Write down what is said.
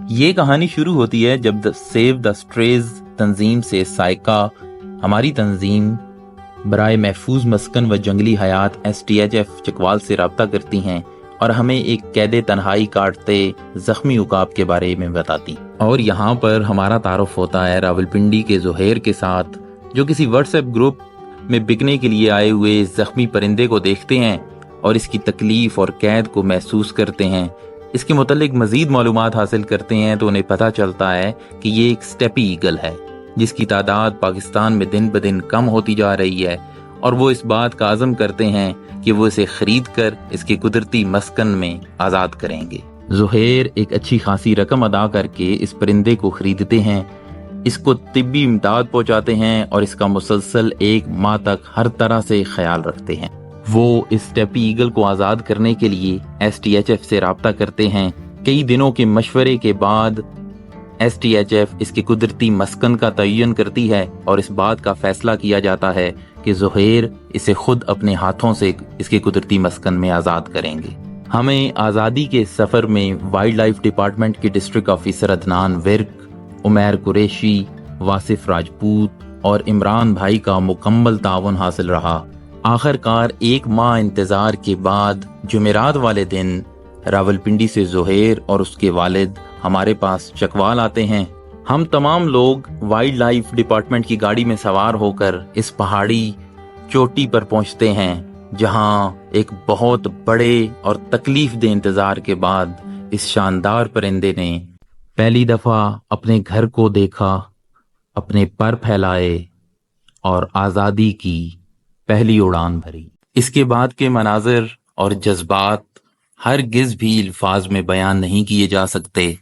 یہ کہانی شروع ہوتی ہے جب سیو دا اسٹریز تنظیم سے سائیکا ہماری تنظیم برائے محفوظ مسکن و جنگلی حیات STHF چکوال سے رابطہ کرتی ہیں اور ہمیں ایک قید تنہائی کاٹتے زخمی عقاب کے بارے میں بتاتی، اور یہاں پر ہمارا تعارف ہوتا ہے راولپنڈی کے زہیر کے ساتھ، جو کسی واٹس ایپ گروپ میں بکنے کے لیے آئے ہوئے زخمی پرندے کو دیکھتے ہیں اور اس کی تکلیف اور قید کو محسوس کرتے ہیں۔ اس کے متعلق مزید معلومات حاصل کرتے ہیں تو انہیں پتہ چلتا ہے کہ یہ ایک سٹیپی ایگل ہے جس کی تعداد پاکستان میں دن بدن کم ہوتی جا رہی ہے، اور وہ اس بات کا عزم کرتے ہیں کہ وہ اسے خرید کر اس کے قدرتی مسکن میں آزاد کریں گے۔ زہیر ایک اچھی خاصی رقم ادا کر کے اس پرندے کو خریدتے ہیں، اس کو طبی امداد پہنچاتے ہیں اور اس کا مسلسل 1 ماہ تک ہر طرح سے خیال رکھتے ہیں۔ وہ اس سٹیپی ایگل کو آزاد کرنے کے لیے STHF سے رابطہ کرتے ہیں۔ کئی دنوں کے مشورے کے بعد STHF اس کے قدرتی مسکن کا تعین کرتی ہے اور اس بات کا فیصلہ کیا جاتا ہے کہ زہیر اسے خود اپنے ہاتھوں سے اس کے قدرتی مسکن میں آزاد کریں گے۔ ہمیں آزادی کے سفر میں وائلڈ لائف ڈپارٹمنٹ کے district officer Adnan work, Umair Qureshi, Wasif Rajput اور عمران بھائی کا مکمل تعاون حاصل رہا۔ آخر کار 1 ماہ انتظار کے بعد جمعرات والے دن راولپنڈی سے زہیر اور اس کے والد ہمارے پاس چکوال آتے ہیں۔ ہم تمام لوگ وائلڈ لائف ڈپارٹمنٹ کی گاڑی میں سوار ہو کر اس پہاڑی چوٹی پر پہنچتے ہیں جہاں ایک بہت بڑے اور تکلیف دہ انتظار کے بعد اس شاندار پرندے نے پہلی دفعہ اپنے گھر کو دیکھا، اپنے پر پھیلائے اور آزادی کی پہلی اڑان بھری۔ اس کے بعد کے مناظر اور جذبات ہرگز بھی الفاظ میں بیان نہیں کیے جا سکتے۔